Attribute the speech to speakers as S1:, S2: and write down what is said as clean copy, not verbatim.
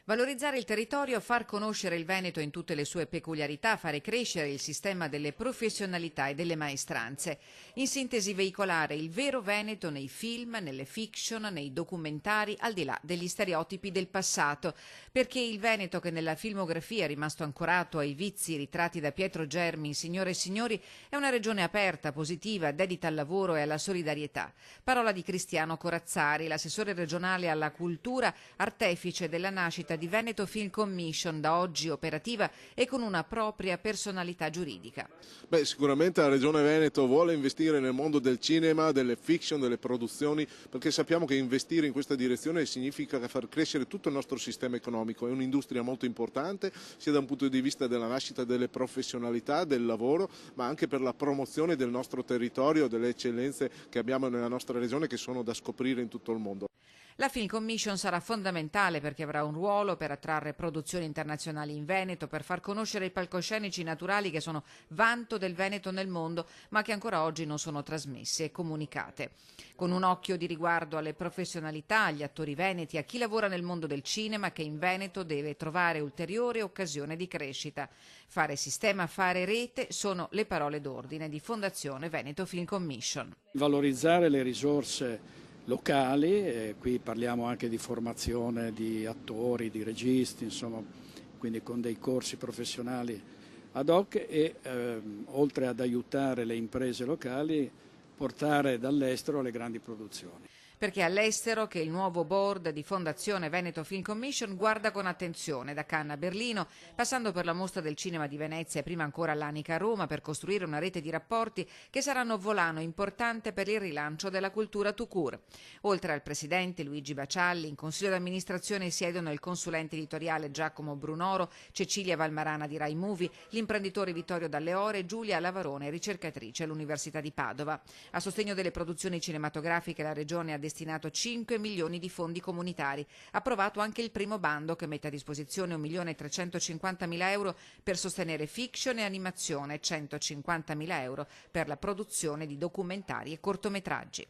S1: Valorizzare il territorio, far conoscere il Veneto in tutte le sue peculiarità, fare crescere il sistema delle professionalità e delle maestranze. In sintesi, veicolare il vero Veneto nei film, nelle fiction, nei documentari, al di là degli stereotipi del passato. Perché il Veneto, che nella filmografia è rimasto ancorato ai vizi ritratti da Pietro Germi in Signore e Signori, è una regione aperta, positiva, dedita al lavoro e alla solidarietà. Parola di Cristiano Corazzari, l'assessore regionale alla cultura, artefice della nascita di Veneto Film Commission, da oggi operativa e con una propria personalità giuridica.
S2: Sicuramente la Regione Veneto vuole investire nel mondo del cinema, delle fiction, delle produzioni, perché sappiamo che investire in questa direzione significa far crescere tutto il nostro sistema economico. È un'industria molto importante, sia da un punto di vista della nascita delle professionalità, del lavoro, ma anche per la promozione del nostro territorio, delle eccellenze che abbiamo nella nostra regione, che sono da scoprire in tutto il mondo.
S1: La Film Commission sarà fondamentale perché avrà un ruolo per attrarre produzioni internazionali in Veneto, per far conoscere i palcoscenici naturali che sono vanto del Veneto nel mondo, ma che ancora oggi non sono trasmesse e comunicate. Con un occhio di riguardo alle professionalità, agli attori veneti, a chi lavora nel mondo del cinema, che in Veneto deve trovare ulteriore occasione di crescita. Fare sistema, fare rete sono le parole d'ordine di Fondazione Veneto Film Commission.
S3: Valorizzare le risorse locali, qui parliamo anche di formazione di attori, di registi, insomma, quindi con dei corsi professionali ad hoc e oltre ad aiutare le imprese locali, portare dall'estero le grandi produzioni.
S1: Perché all'estero che il nuovo board di Fondazione Veneto Film Commission guarda con attenzione, da Cannes a Berlino, passando per la Mostra del Cinema di Venezia e prima ancora all'Anica a Roma, per costruire una rete di rapporti che saranno volano importante per il rilancio della cultura tout court. Oltre al presidente Luigi Bacialli, in consiglio d'amministrazione siedono il consulente editoriale Giacomo Brunoro, Cecilia Valmarana di Rai Movie, l'imprenditore Vittorio Dalleore e Giulia Lavarone, ricercatrice all'Università di Padova. A sostegno delle produzioni cinematografiche la Regione ha destinato 5 milioni di fondi comunitari. Approvato anche il primo bando che mette a disposizione 1.350.000 euro per sostenere fiction e animazione, 150.000 euro per la produzione di documentari e cortometraggi.